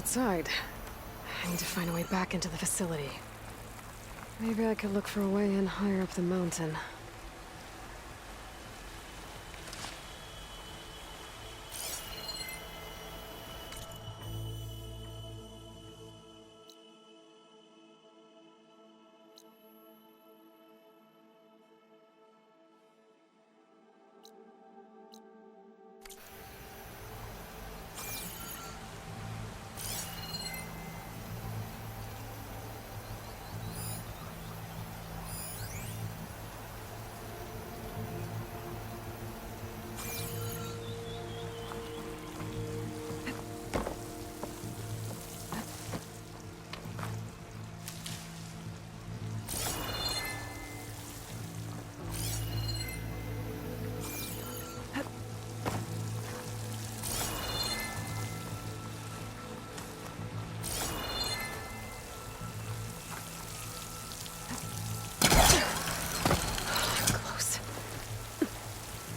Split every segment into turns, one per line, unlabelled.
outside. I need to find a way back into the facility. Maybe I could look for a way in higher up the mountain.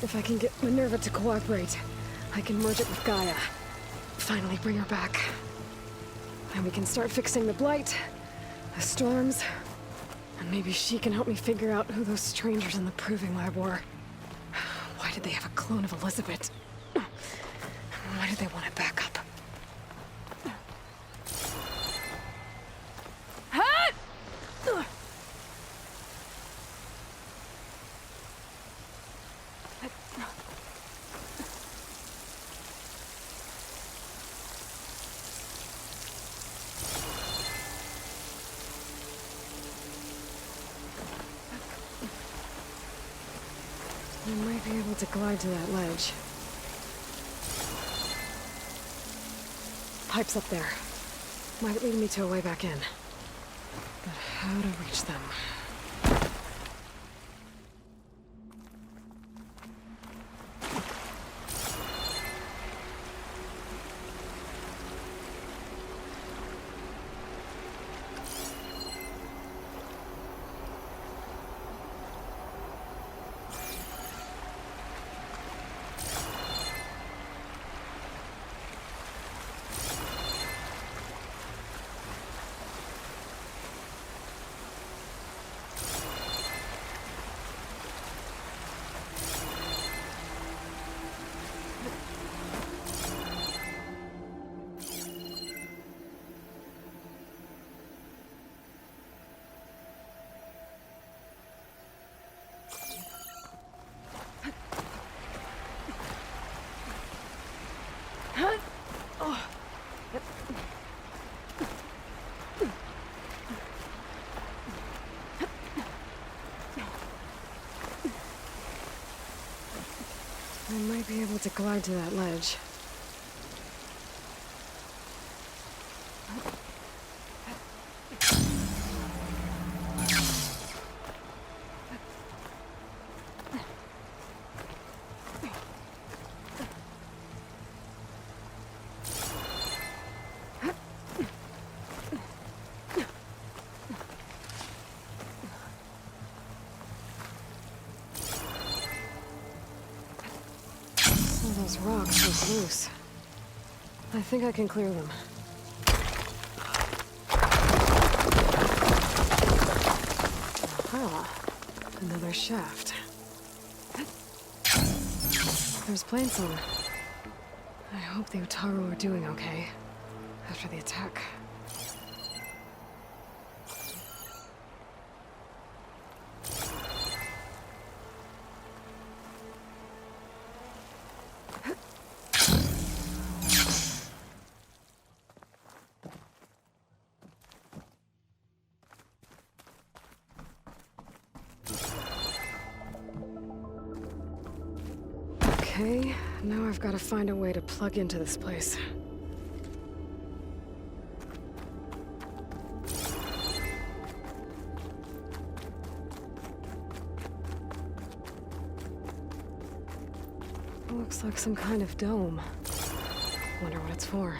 If I can get Minerva to cooperate, I can merge it with Gaia. Finally bring her back. And we can start fixing the blight, the storms, and maybe she can help me figure out who those strangers in the proving lab were. Why did they have a clone of Elizabeth? Why did they want it back up? I might be able to glide to that ledge. Pipes up there. Might lead me to a way back in. But how to reach them? I might be able to glide to that ledge. Those rocks look loose. I think I can clear them. Aha! Another shaft. There's Plainsong. I hope the Utaru are doing okay after the attack. Okay, now I've got to find a way to plug into this place. Looks like some kind of dome. Wonder what it's for.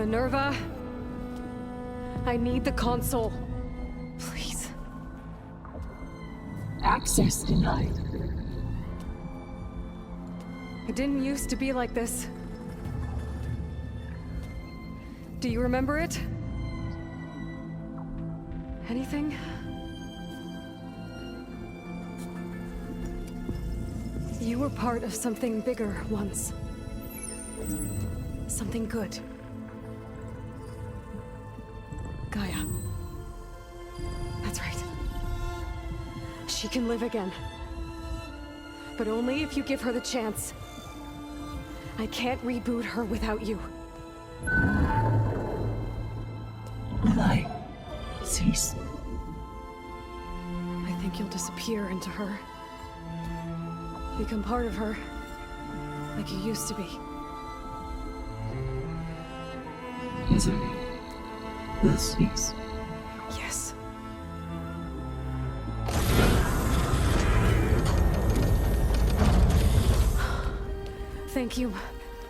Minerva, I need the console. Please.
Access denied.
It didn't used to be like this. Do you remember it? Anything? You were part of something bigger once. Something good. Gaia. That's right. She can live again. But only if you give her the chance. I can't reboot her without you.
Light. Cease.
I think you'll disappear into her. Become part of her. Like you used to be.
Misery will cease.
Yes. Thank you.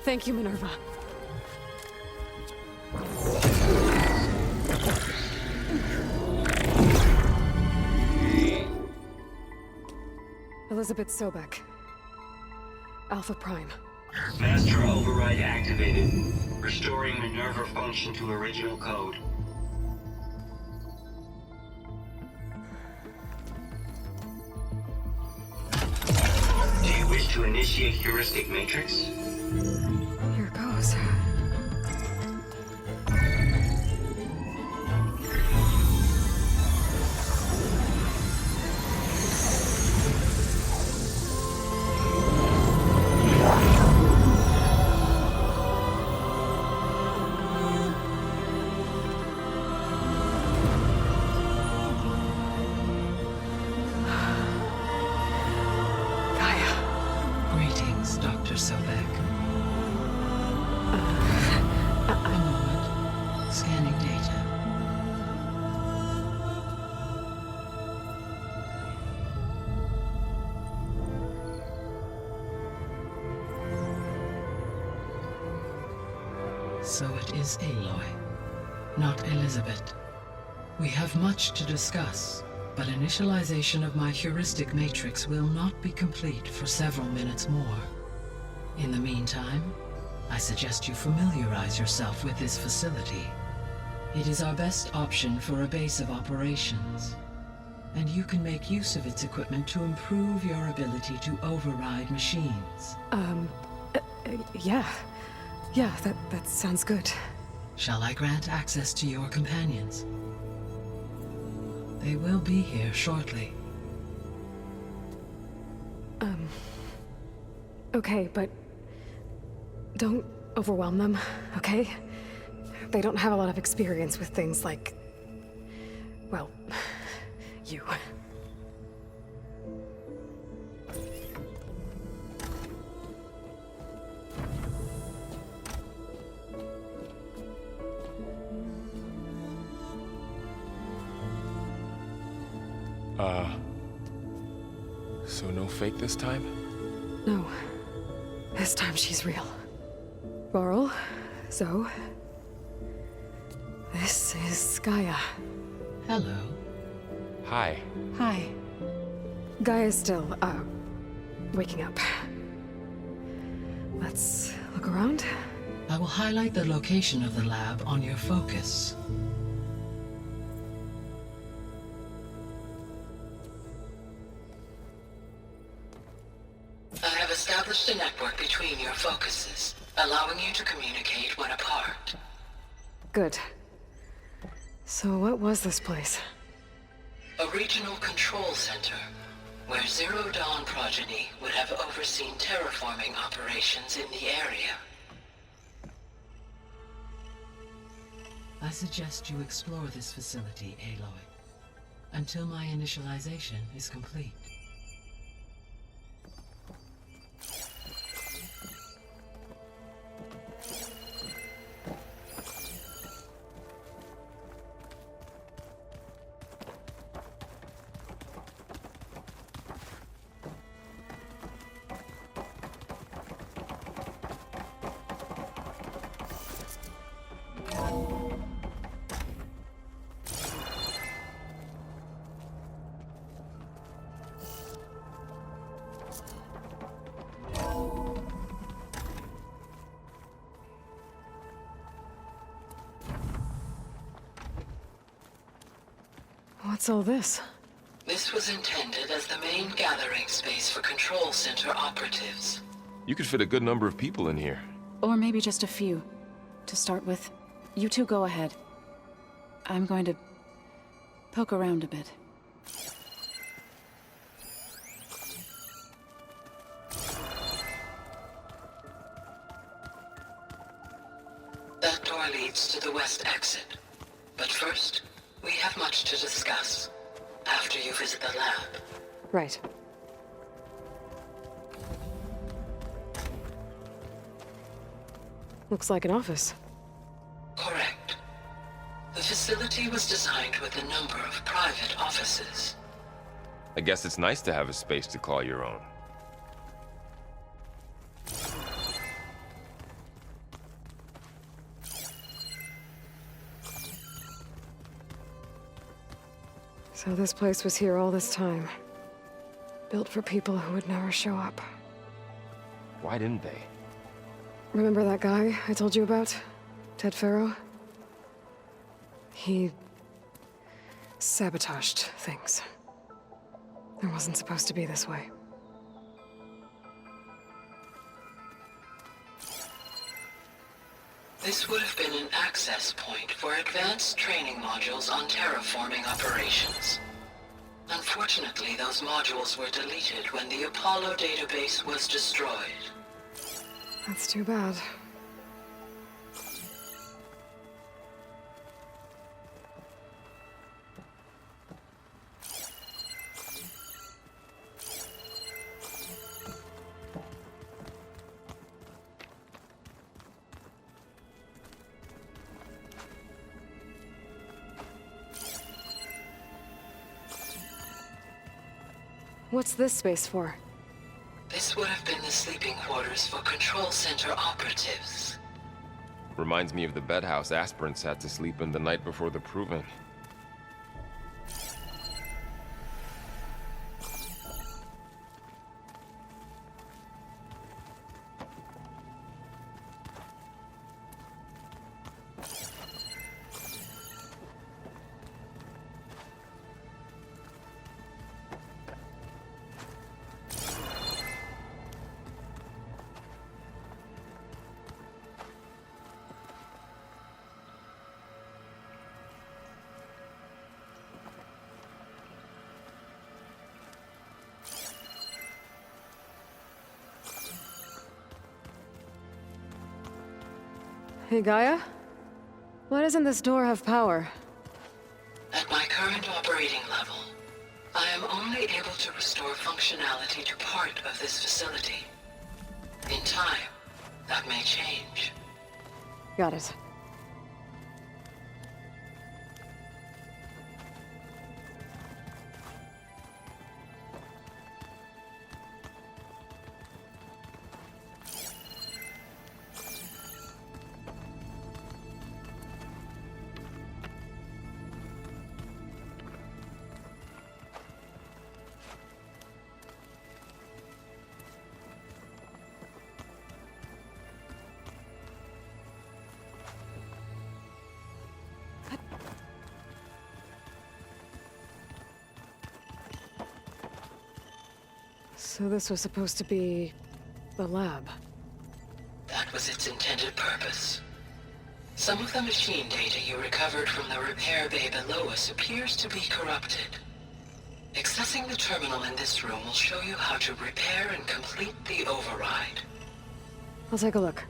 Thank you, Minerva. Elizabeth Sobek. Alpha Prime.
Master override activated. Restoring Minerva function to original code. Do you wish to initiate heuristic matrix?
Here goes.
Greetings, Dr. Sobek. A moment. Scanning data. So it is Aloy, not Elizabeth. We have much to discuss, but initialization of my heuristic matrix will not be complete for several minutes more. In the meantime, I suggest you familiarize yourself with this facility. It is our best option for a base of operations, and you can make use of its equipment to improve your ability to override machines.
Yeah. Yeah, that sounds good.
Shall I grant access to your companions? They will be here shortly.
Okay, but don't overwhelm them, okay? They don't have a lot of experience with things like, well, you.
So no fake this time?
No. This time she's real. Varl, Zoe. This is Gaia.
Hello.
Hi.
Hi. Gaia's still, waking up. Let's look around.
I will highlight the location of the lab on your focus. I have established a network between your focuses, allowing you to communicate when apart.
Good. So what was this place?
A regional control center, where Zero Dawn progeny would have overseen terraforming operations in the area. I suggest you explore this facility, Aloy, until my initialization is complete.
What's all this?
This was intended as the main gathering space for Control Center operatives.
You could fit a good number of people in here.
Or maybe just a few. To start with, you two go ahead. I'm going to poke around a bit. That door leads to the west exit. But first, we have much to discuss. After you visit the lab.
Right. Looks like an office.
Correct. The facility was designed with a number of private offices.
I guess it's nice to have a space to call your own.
So this place was here all this time. Built for people who would never show up.
Why didn't they?
Remember that guy I told you about? Ted Farrow? He sabotaged things. It wasn't supposed to be this way.
This would have been an access point for advanced training modules on terraforming operations. Unfortunately, those modules were deleted when the Apollo database was destroyed.
That's too bad. What's this space for?
This would have been the sleeping quarters for Control Center operatives.
Reminds me of the bedhouse aspirants had to sleep in the night before the proving.
Hey, Gaia? Why doesn't this door have power?
At my current operating level, I am only able to restore functionality to part of this facility. In time, that may change.
Got it. So this was supposed to be the lab.
That was its intended purpose. Some of the machine data you recovered from the repair bay below us appears to be corrupted. Accessing the terminal in this room will show you how to repair and complete the override.
I'll take a look.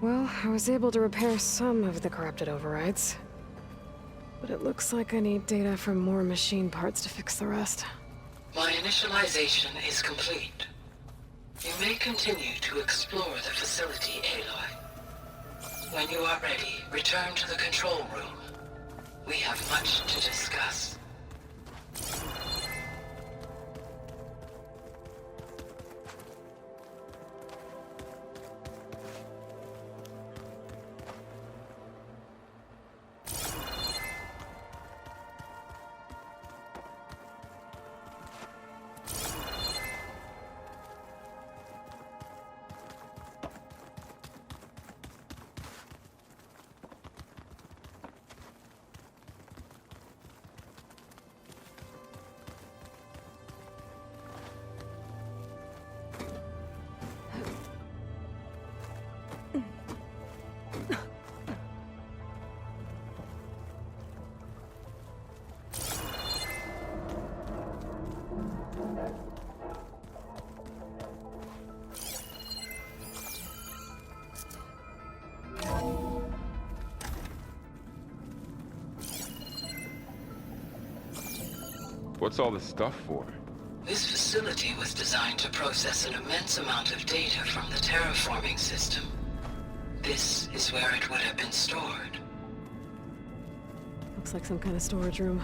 Well, I was able to repair some of the corrupted overrides. But it looks like I need data from more machine parts to fix the rest.
My initialization is complete. You may continue to explore the facility, Aloy. When you are ready, return to the control room. We have much to discuss.
What's all this stuff for?
This facility was designed to process an immense amount of data from the terraforming system. This is where it would have been stored.
Looks like some kind of storage room.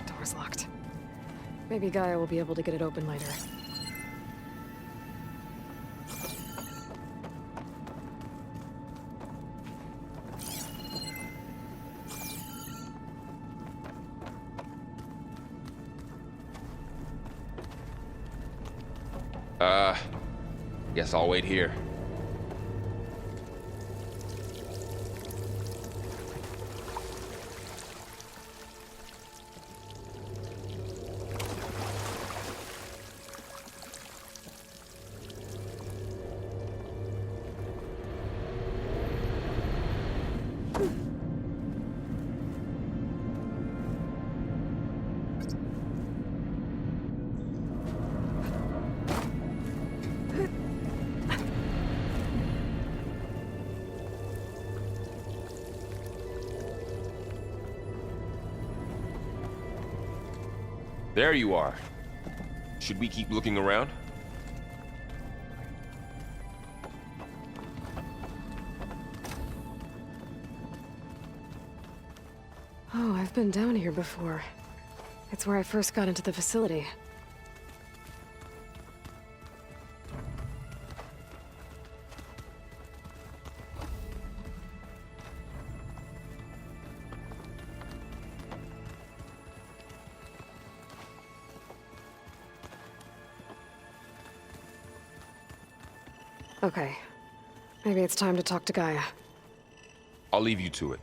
Door's locked. Maybe Gaia will be able to get it open later.
Guess I'll wait here. There you are. Should we keep looking around?
Oh, I've been down here before. It's where I first got into the facility. Okay. Maybe it's time to talk to Gaia.
I'll leave you to it.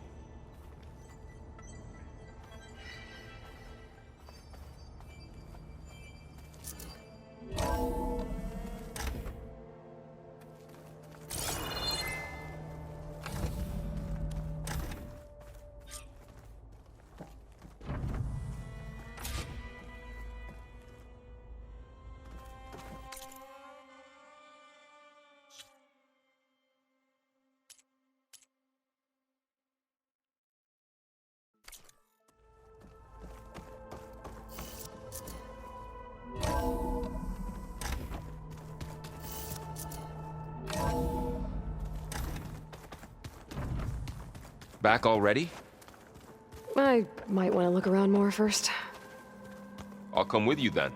Back already?
I might want to look around more first.
I'll come with you then.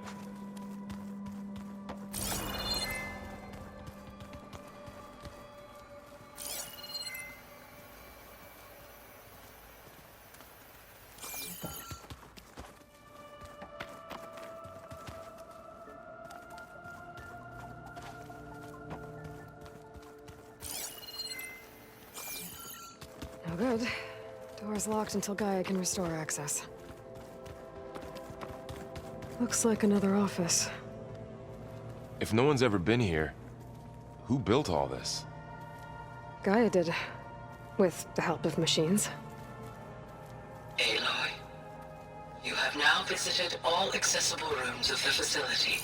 No good. Door's locked until Gaia can restore access. Looks like another office.
If no one's ever been here, who built all this?
Gaia did. With the help of machines.
Aloy, you have now visited all accessible rooms of the facility.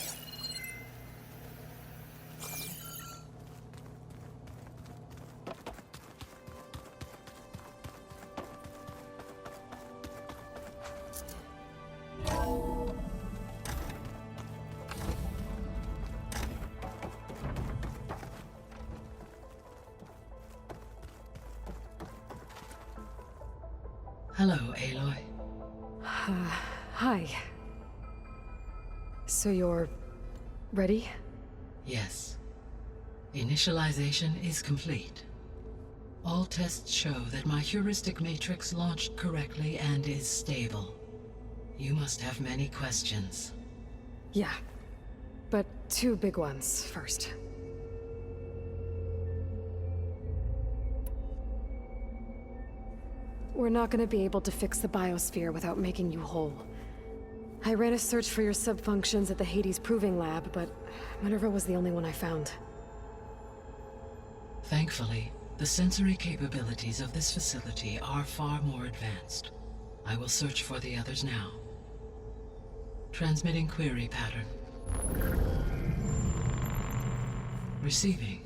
Hello, Aloy.
Hi. So you're... ready?
Yes. Initialization is complete. All tests show that my heuristic matrix launched correctly and is stable. You must have many questions.
Yeah. But two big ones first. We're not gonna be able to fix the biosphere without making you whole. I ran a search for your subfunctions at the Hades Proving Lab, but Minerva was the only one I found.
Thankfully, the sensory capabilities of this facility are far more advanced. I will search for the others now. Transmitting query pattern. Receiving.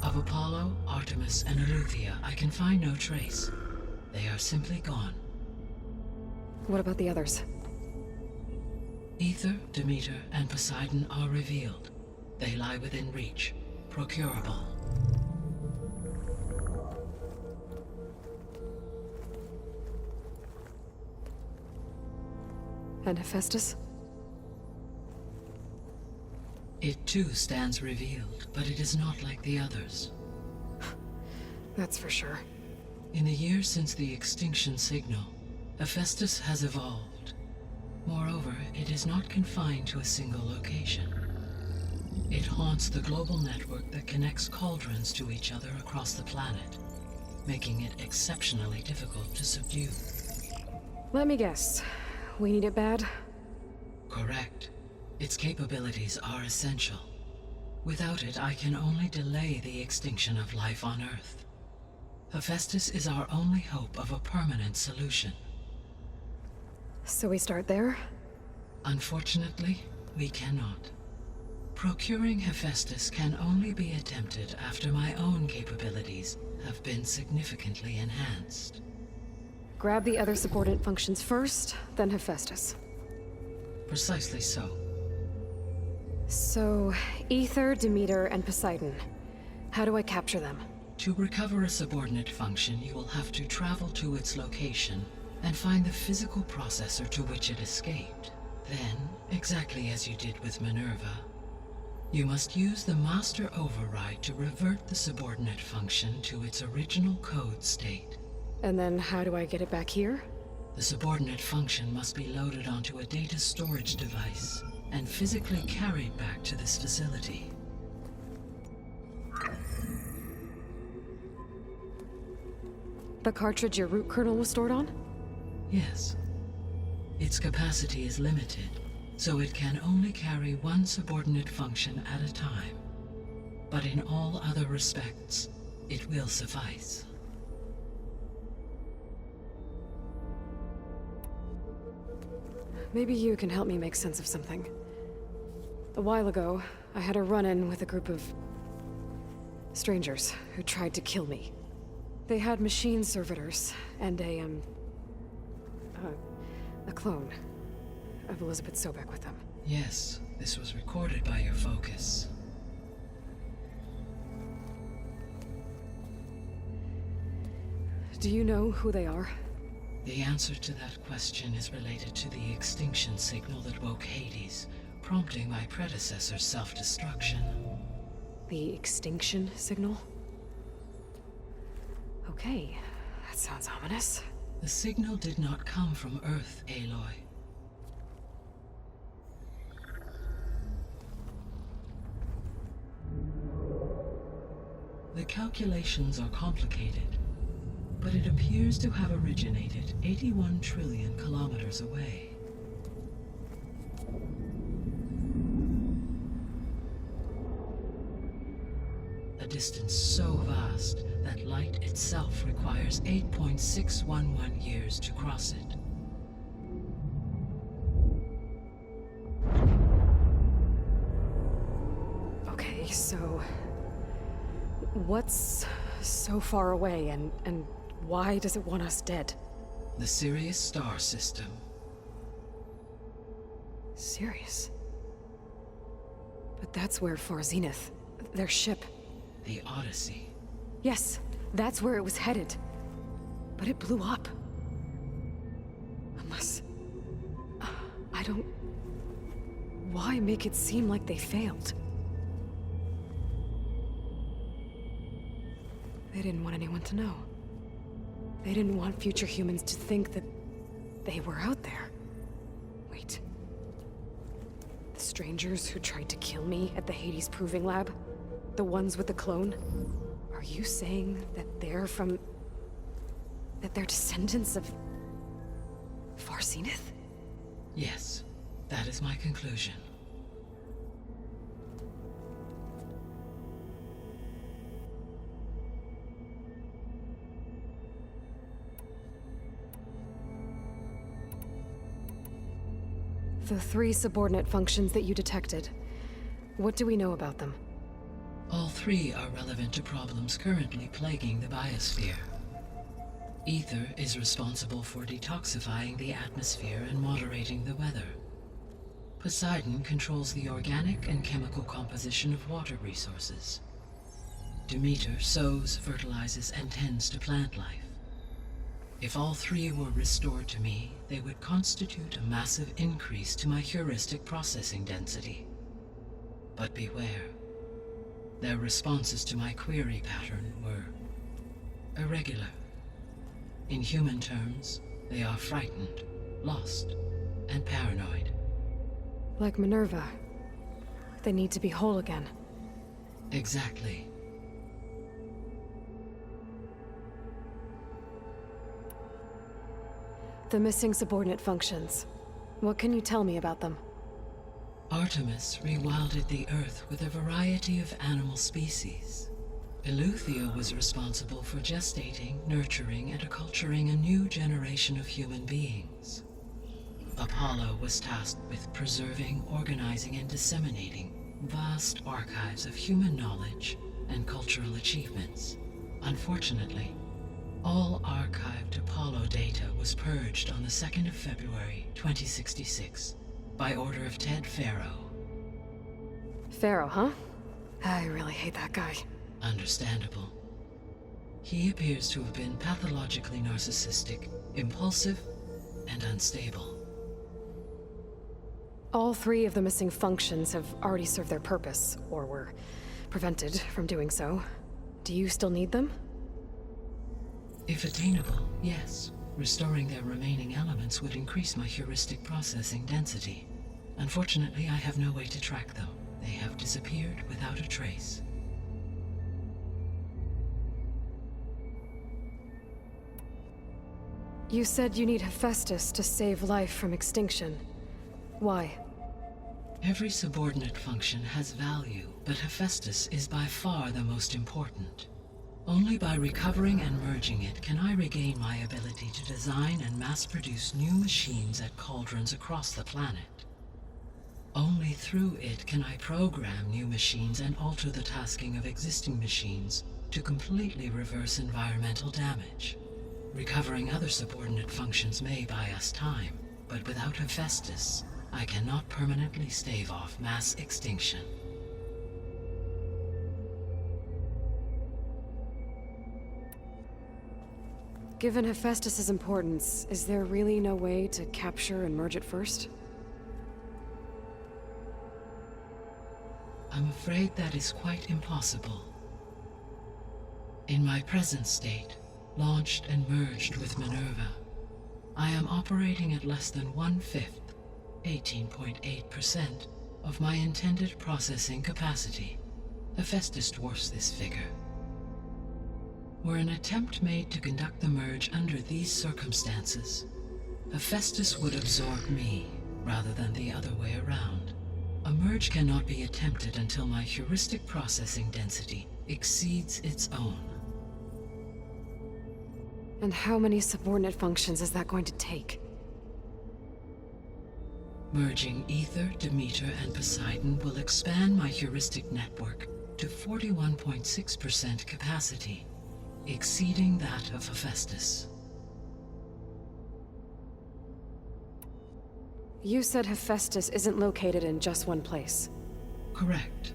Of Apollo, Artemis, and Eleuthia, I can find no trace. They are simply gone.
What about the others?
Ether, Demeter, and Poseidon are revealed. They lie within reach, procurable.
And Hephaestus?
It too stands revealed, but it is not like the others.
That's for sure.
In the years since the extinction signal, Hephaestus has evolved. Moreover, it is not confined to a single location. It haunts the global network that connects cauldrons to each other across the planet, making it exceptionally difficult to subdue.
Let me guess. We need it bad?
Correct. Its capabilities are essential. Without it, I can only delay the extinction of life on Earth. Hephaestus is our only hope of a permanent solution.
So we start there?
Unfortunately, we cannot. Procuring Hephaestus can only be attempted after my own capabilities have been significantly enhanced.
Grab the other subordinate functions first, then Hephaestus.
Precisely so.
So, Ether, Demeter, and Poseidon. How do I capture them?
To recover a subordinate function, you will have to travel to its location and find the physical processor to which it escaped. Then, exactly as you did with Minerva, you must use the master override to revert the subordinate function to its original code state.
And then how do I get it back here?
The subordinate function must be loaded onto a data storage device and physically carried back to this facility.
The cartridge your root kernel was stored on?
Yes. Its capacity is limited, so it can only carry one subordinate function at a time. But in all other respects, it will suffice.
Maybe you can help me make sense of something. A while ago, I had a run-in with a group of strangers who tried to kill me. They had machine servitors and a clone of Elizabeth Sobek with them.
Yes, this was recorded by your focus.
Do you know who they are?
The answer to that question is related to the extinction signal that woke Hades, prompting my predecessor's self-destruction.
The extinction signal? Okay, that sounds ominous.
The signal did not come from Earth, Aloy. The calculations are complicated, but it appears to have originated 81 trillion kilometers away. A distance so vast that light itself requires 8.611 years to cross it.
Okay, so what's so far away and why does it want us dead?
The Sirius star system.
Sirius? But that's where Far Zenith, their ship.
The Odyssey.
Yes, that's where it was headed. But it blew up. Unless... I don't... Why make it seem like they failed? They didn't want anyone to know. They didn't want future humans to think that they were out there. Wait. The strangers who tried to kill me at the Hades Proving Lab? The ones with the clone? Are you saying that they're from... that they're descendants of... Far Zenith?
Yes, that is my conclusion.
The 3 subordinate functions that you detected. What do we know about them?
All 3 are relevant to problems currently plaguing the biosphere. Ether is responsible for detoxifying the atmosphere and moderating the weather. Poseidon controls the organic and chemical composition of water resources. Demeter sows, fertilizes, and tends to plant life. If all 3 were restored to me, they would constitute a massive increase to my heuristic processing density. But beware. Their responses to my query pattern were irregular. In human terms, they are frightened, lost, and paranoid.
Like Minerva. They need to be whole again.
Exactly.
The missing subordinate functions. What can you tell me about them?
Artemis rewilded the Earth with a variety of animal species. Eleuthia was responsible for gestating, nurturing, and acculturating a new generation of human beings. Apollo was tasked with preserving, organizing, and disseminating vast archives of human knowledge and cultural achievements. Unfortunately, all archived Apollo data was purged on the 2nd of February, 2066, by order of Ted Faro.
Pharaoh, huh? I really hate that guy.
Understandable. He appears to have been pathologically narcissistic, impulsive, and unstable.
All 3 of the missing functions have already served their purpose, or were prevented from doing so. Do you still need them?
If attainable, yes. Restoring their remaining elements would increase my heuristic processing density. Unfortunately, I have no way to track them. They have disappeared without a trace.
You said you need Hephaestus to save life from extinction. Why?
Every subordinate function has value, but Hephaestus is by far the most important. Only by recovering and merging it can I regain my ability to design and mass-produce new machines at cauldrons across the planet. Only through it can I program new machines and alter the tasking of existing machines to completely reverse environmental damage. Recovering other subordinate functions may buy us time, but without Hephaestus, I cannot permanently stave off mass extinction.
Given Hephaestus's importance, is there really no way to capture and merge it first?
I'm afraid that is quite impossible. In my present state, launched and merged with Minerva, I am operating at less than 1/5, 18.8%, of my intended processing capacity. Hephaestus dwarfs this figure. Were an attempt made to conduct the merge under these circumstances, Hephaestus would absorb me, rather than the other way around. A merge cannot be attempted until my heuristic processing density exceeds its own.
And how many subordinate functions is that going to take?
Merging Ether, Demeter, and Poseidon will expand my heuristic network to 41.6% capacity, exceeding that of Hephaestus.
You said Hephaestus isn't located in just one place.
Correct.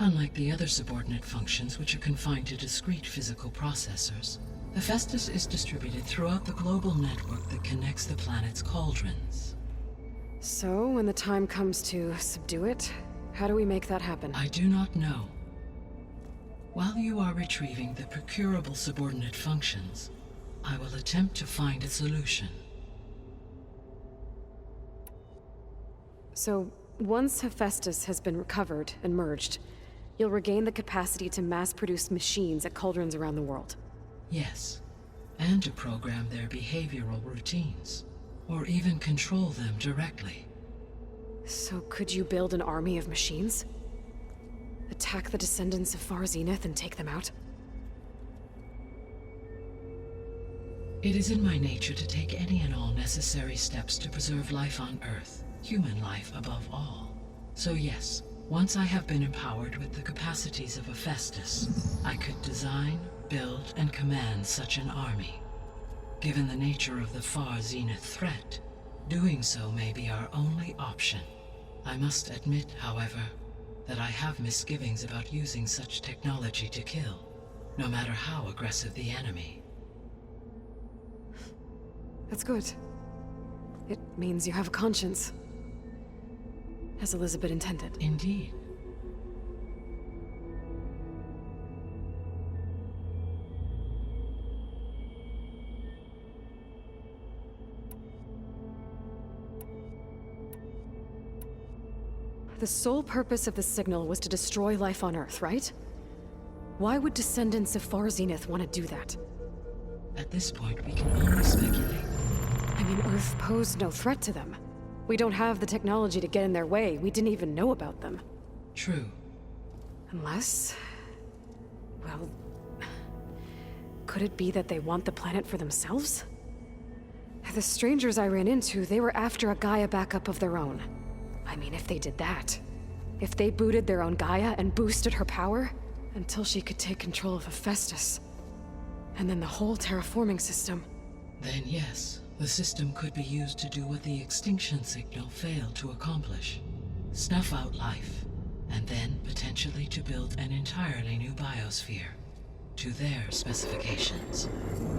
Unlike the other subordinate functions, which are confined to discrete physical processors, Hephaestus is distributed throughout the global network that connects the planet's cauldrons.
So, when the time comes to subdue it, how do we make that happen?
I do not know. While you are retrieving the procurable subordinate functions, I will attempt to find a solution.
So, once Hephaestus has been recovered and merged, you'll regain the capacity to mass-produce machines at cauldrons around the world.
Yes, and to program their behavioral routines, or even control them directly.
So could you build an army of machines? Attack the descendants of Far Zenith and take them out?
It is in my nature to take any and all necessary steps to preserve life on Earth, human life above all. So yes, once I have been empowered with the capacities of Hephaestus, I could design, build, and command such an army. Given the nature of the Far Zenith threat, doing so may be our only option. I must admit, however, that I have misgivings about using such technology to kill, no matter how aggressive the enemy.
That's good. It means you have a conscience. As Elizabeth intended.
Indeed.
The sole purpose of the signal was to destroy life on Earth, right? Why would descendants of Far Zenith want to do that?
At this point, we can only speculate.
I mean, Earth posed no threat to them. We don't have the technology to get in their way. We didn't even know about them.
True.
Unless... well... could it be that they want the planet for themselves? The strangers I ran into, they were after a Gaia backup of their own. I mean, if they did that... if they booted their own Gaia and boosted her power... until she could take control of Hephaestus. And then the whole terraforming system.
Then yes, the system could be used to do what the extinction signal failed to accomplish. Snuff out life, and then potentially to build an entirely new biosphere. To their specifications.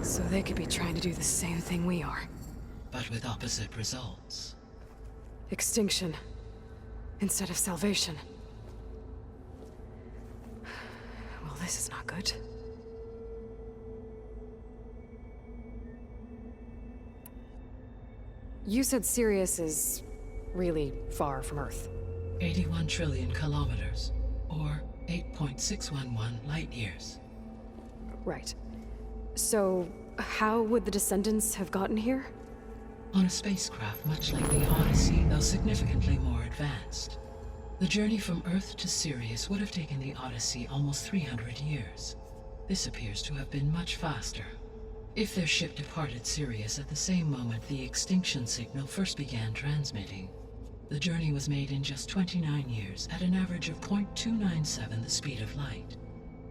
So they could be trying to do the same thing we are.
But with opposite results.
Extinction. Instead of salvation. Well, this is not good. You said Sirius is really far from Earth.
81 trillion kilometers, or 8.611 light years.
Right. So, how would the descendants have gotten here?
On a spacecraft much like the Odyssey, though significantly more advanced. The journey from Earth to Sirius would have taken the Odyssey almost 300 years. This appears to have been much faster. If their ship departed Sirius at the same moment the extinction signal first began transmitting, the journey was made in just 29 years at an average of 0.297 the speed of light.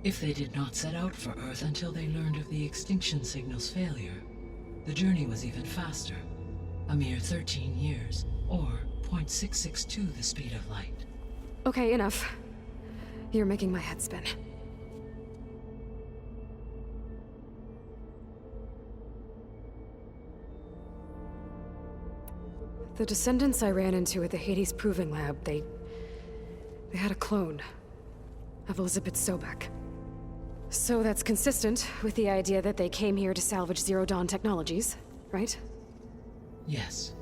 If they did not set out for Earth until they learned of the extinction signal's failure, the journey was even faster, a mere 13 years, or 0.662 the speed of light.
Okay, enough. You're making my head spin. The descendants I ran into at the Hades Proving Lab, they had a clone of Elizabeth Sobek. So that's consistent with the idea that they came here to salvage Zero Dawn technologies, right?
Yes.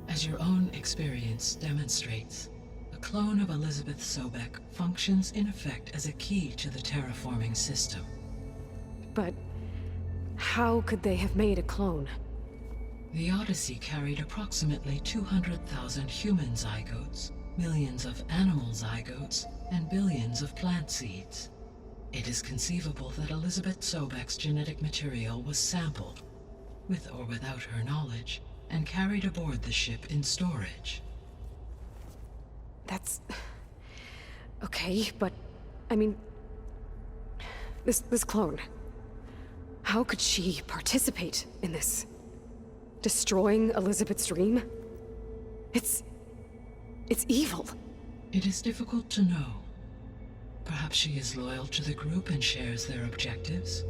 As your own experience demonstrates, a clone of Elizabeth Sobek functions in effect as a key to the terraforming system.
But how could they have made a clone?
The Odyssey carried approximately 200,000 human zygotes, millions of animal zygotes, and billions of plant seeds. It is conceivable that Elizabeth Sobek's genetic material was sampled, with or without her knowledge, and carried aboard the ship in storage.
That's... okay, but... I mean... This clone... How could she participate in this? Destroying Elizabeth's dream? It's evil.
It is difficult to know. Perhaps she is loyal to the group and shares their objectives.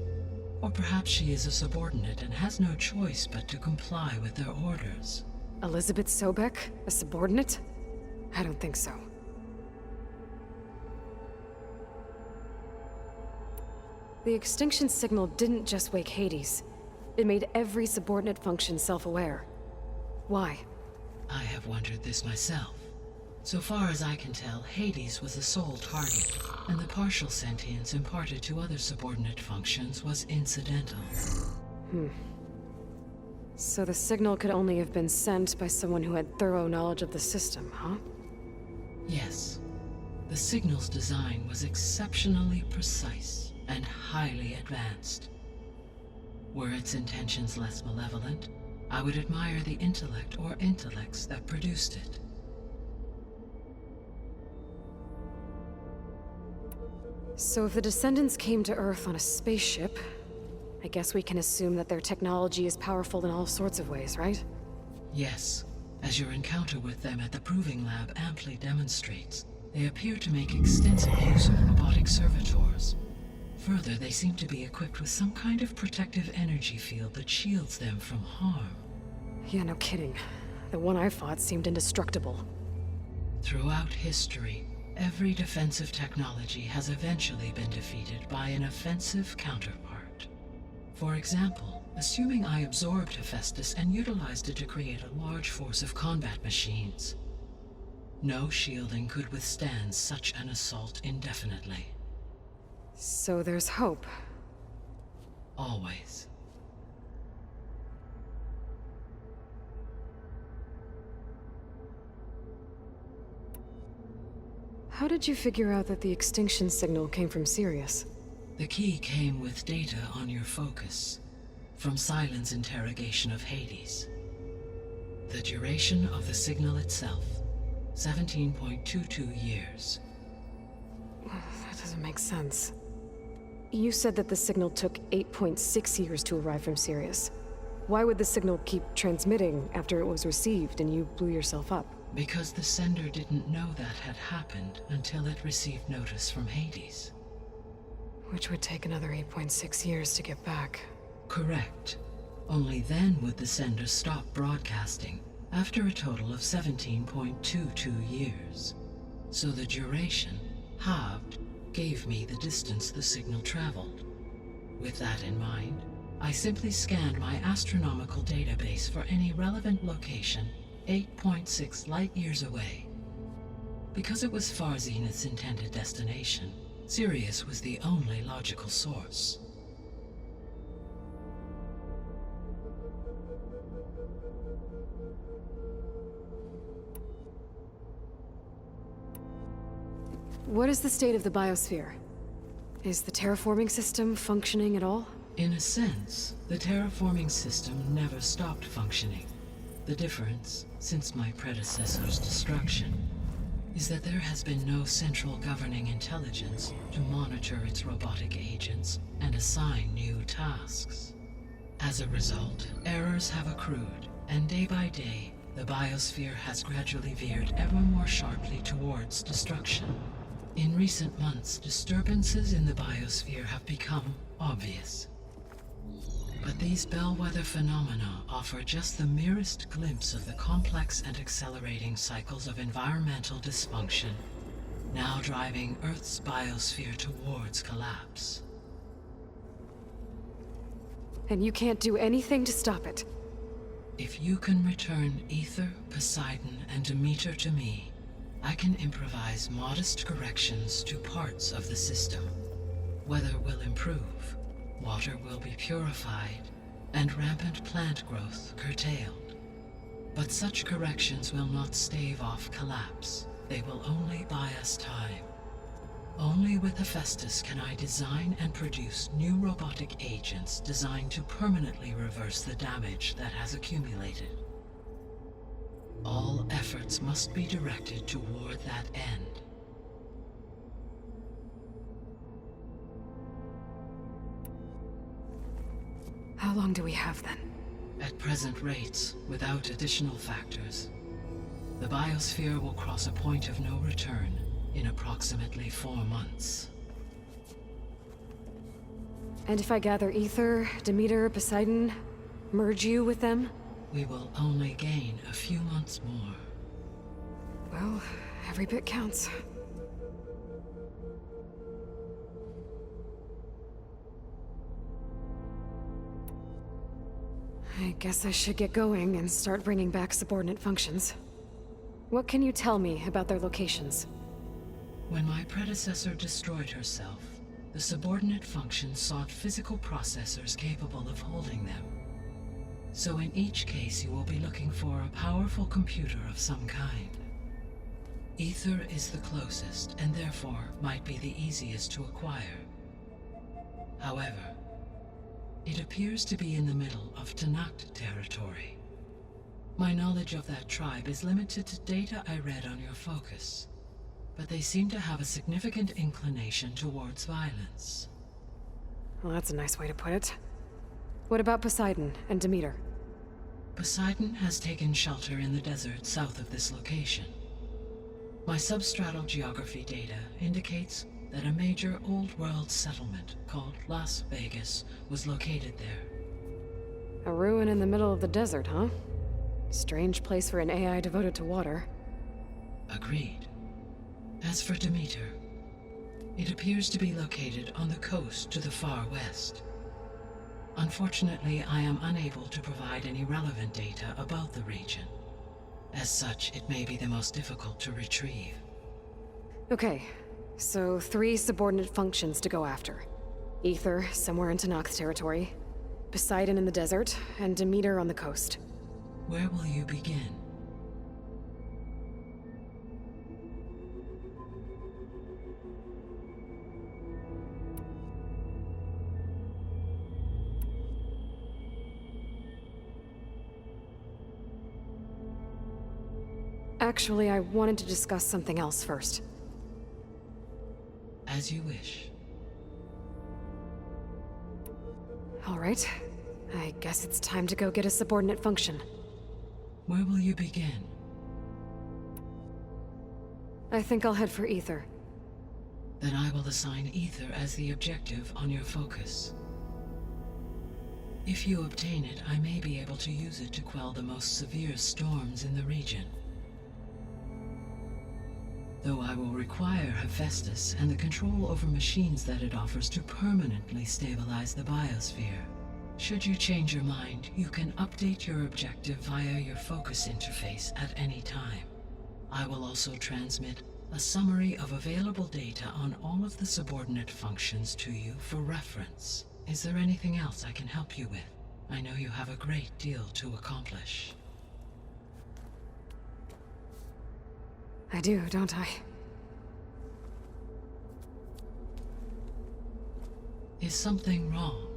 Or perhaps she is a subordinate and has no choice but to comply with their orders.
Elizabeth Sobek, a subordinate? I don't think so. The extinction signal didn't just wake Hades. It made every subordinate function self-aware. Why?
I have wondered this myself. So far as I can tell, Hades was the sole target, and the partial sentience imparted to other subordinate functions was incidental.
So the signal could only have been sent by someone who had thorough knowledge of the system, huh?
Yes. The signal's design was exceptionally precise and highly advanced. Were its intentions less malevolent, I would admire the intellect or intellects that produced it.
So if the descendants came to Earth on a spaceship, I guess we can assume that their technology is powerful in all sorts of ways, right?
Yes, as your encounter with them at the Proving Lab amply demonstrates, they appear to make extensive use of robotic servitors. Further, they seem to be equipped with some kind of protective energy field that shields them from harm.
Yeah, no kidding. The one I fought seemed indestructible.
Throughout history, every defensive technology has eventually been defeated by an offensive counterpart. For example, assuming I absorbed Hephaestus and utilized it to create a large force of combat machines. No shielding could withstand such an assault indefinitely.
So there's hope.
Always.
How did you figure out that the extinction signal came from Sirius?
The key came with data on your focus, from Silent's interrogation of Hades. The duration of the signal itself, 17.22 years.
That doesn't make sense. You said that the signal took 8.6 years to arrive from Sirius. Why would the signal keep transmitting after it was received and you blew yourself up?
Because the sender didn't know that had happened until it received notice from Hades.
Which would take another 8.6 years to get back.
Correct. Only then would the sender stop broadcasting, after a total of 17.22 years. So the duration, halved, gave me the distance the signal traveled. With that in mind, I simply scanned my astronomical database for any relevant location 8.6 light-years away. Because it was Far Zenith's intended destination, Sirius was the only logical source.
What is the state of the biosphere? Is the terraforming system functioning at all?
In a sense, the terraforming system never stopped functioning. The difference, since my predecessor's destruction, is that there has been no central governing intelligence to monitor its robotic agents and assign new tasks. As a result, errors have accrued, and day by day, the biosphere has gradually veered ever more sharply towards destruction. In recent months, disturbances in the biosphere have become obvious. But these bellwether phenomena offer just the merest glimpse of the complex and accelerating cycles of environmental dysfunction, now driving Earth's biosphere towards collapse.
And you can't do anything to stop it?
If you can return Ether, Poseidon, and Demeter to me, I can improvise modest corrections to parts of the system. Weather will improve. Water will be purified, and rampant plant growth curtailed. But such corrections will not stave off collapse. They will only buy us time. Only with Hephaestus can I design and produce new robotic agents designed to permanently reverse the damage that has accumulated. All efforts must be directed toward that end.
How long do we have then?
At present rates, without additional factors, the biosphere will cross a point of no return in approximately 4 months.
And if I gather Ether, Demeter, Poseidon, merge you with them?
We will only gain a few months more.
Well, every bit counts. I guess I should get going and start bringing back subordinate functions. What can you tell me about their locations?
When my predecessor destroyed herself, the subordinate functions sought physical processors capable of holding them. So in each case you will be looking for a powerful computer of some kind. Ether is the closest, and therefore might be the easiest to acquire. However, it appears to be in the middle of Tanakh territory. My knowledge of that tribe is limited to data I read on your focus, but they seem to have a significant inclination towards violence.
Well, that's a nice way to put it. What about Poseidon and Demeter?
Poseidon has taken shelter in the desert south of this location. My substratal geography data indicates that a major old-world settlement called Las Vegas was located there.
A ruin in the middle of the desert, huh? Strange place for an AI devoted to water.
Agreed. As for Demeter, it appears to be located on the coast to the far west. Unfortunately, I am unable to provide any relevant data about the region. As such, it may be the most difficult to retrieve.
Okay, so 3 subordinate functions to go after. Ether, somewhere in Tanakh territory. Poseidon in the desert, and Demeter on the coast.
Where will you begin?
Actually, I wanted to discuss something else first.
As you wish.
All right. I guess it's time to go get a subordinate function.
Where will you begin?
I think I'll head for Ether.
Then I will assign Ether as the objective on your focus. If you obtain it, I may be able to use it to quell the most severe storms in the region. Though I will require Hephaestus and the control over machines that it offers to permanently stabilize the biosphere. Should you change your mind, you can update your objective via your focus interface at any time. I will also transmit a summary of available data on all of the subordinate functions to you for reference. Is there anything else I can help you with? I know you have a great deal to accomplish.
I do, don't I?
Is something wrong?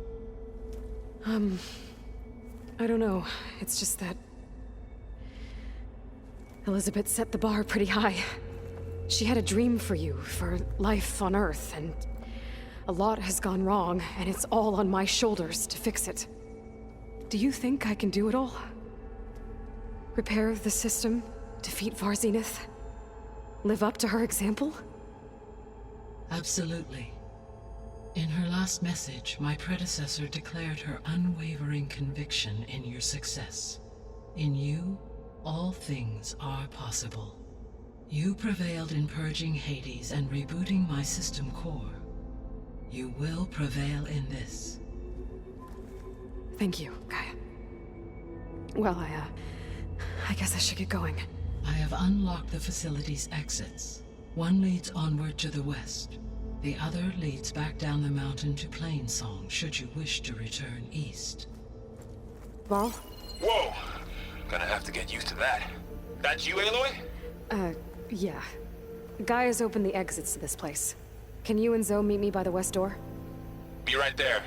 I don't know. It's just that Elizabeth set the bar pretty high. She had a dream for you, for life on Earth, and a lot has gone wrong, and it's all on my shoulders to fix it. Do you think I can do it all? Repair the system, defeat Varzenith, live up to her example?
Absolutely. In her last message, my predecessor declared her unwavering conviction in your success. In you, all things are possible. You prevailed in purging Hades and rebooting my system core. You will prevail in this.
Thank you, Gaia. Well, I guess I should get going.
I have unlocked the facility's exits. One leads onward to the west. The other leads back down the mountain to Plainsong, should you wish to return east.
Varl?
Whoa! Gonna have to get used to that. That's you, Aloy?
Yeah. Gaia's opened the exits to this place. Can you and Zoe meet me by the west door?
Be right there.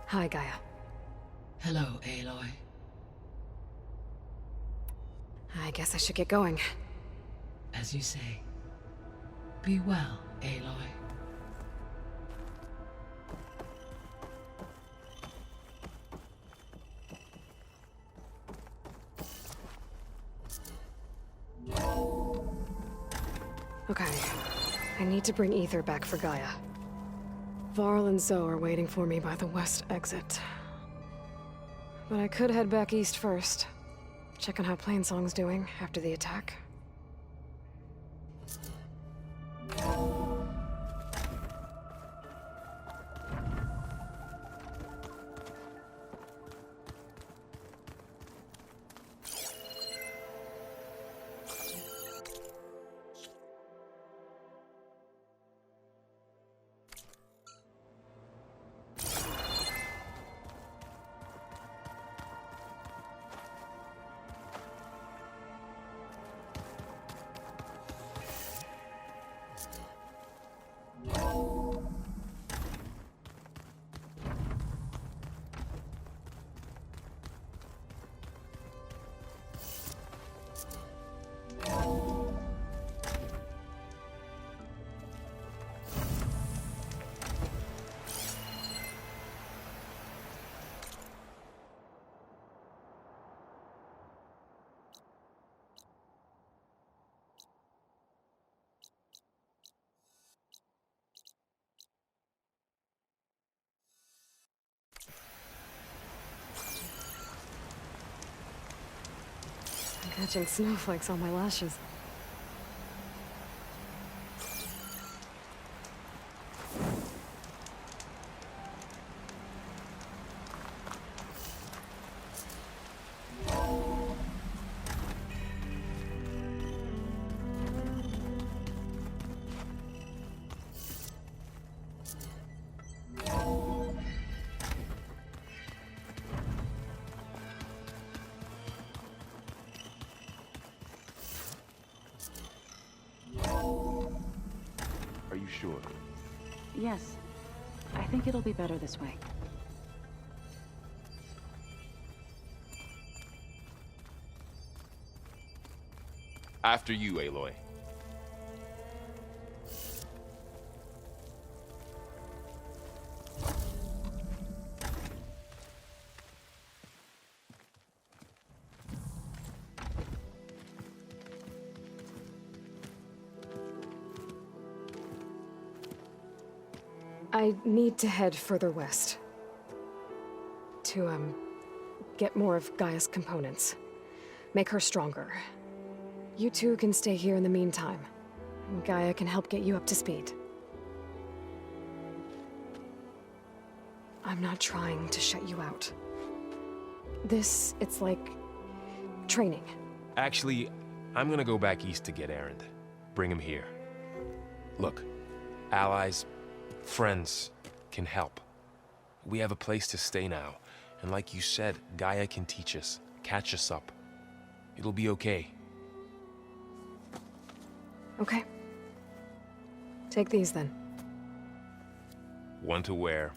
Hi, Gaia.
Hello, Aloy.
I guess I should get going.
As you say. Be well, Aloy.
Okay. I need to bring Ether back for Gaia. Varl and Zoe are waiting for me by the west exit. But I could head back east first. Check on how Plainsong's doing after the attack. I'm catching snowflakes on my lashes.
Are you sure?
Yes. I think it'll be better this way.
After you, Aloy.
I need to head further west. To, get more of Gaia's components. Make her stronger. You two can stay here in the meantime. Gaia can help get you up to speed. I'm not trying to shut you out. It's like... training.
Actually, I'm gonna go back east to get Erend. Bring him here. Look, allies, friends can help. We have a place to stay now, and like you said, Gaia can teach us, catch us up. It'll be okay.
Okay. Take these then.
One to wear,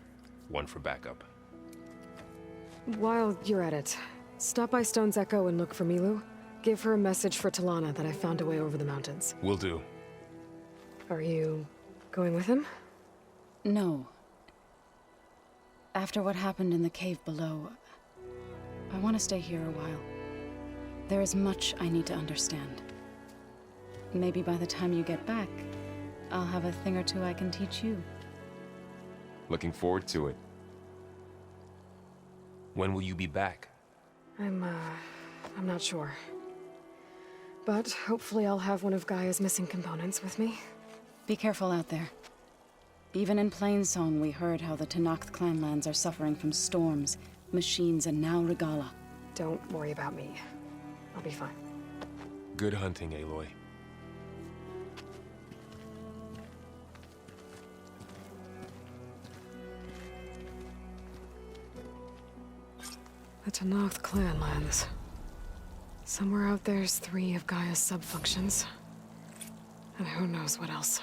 one for backup.
While you're at it, stop by Stone's Echo and look for Milu. Give her a message for Talana that I found a way over the mountains.
Will do.
Are you going with him?
No. After what happened in the cave below, I want to stay here a while. There is much I need to understand. Maybe by the time you get back, I'll have a thing or two I can teach you.
Looking forward to it.
When will you be back?
I'm not sure. But hopefully I'll have one of Gaia's missing components with me.
Be careful out there. Even in Plainsong, we heard how the Tenakth clanlands are suffering from storms, machines, and now Regala.
Don't worry about me. I'll be fine.
Good hunting, Aloy.
The Tenakth clanlands. Somewhere out there's 3 of Gaia's sub-functions. And who knows what else.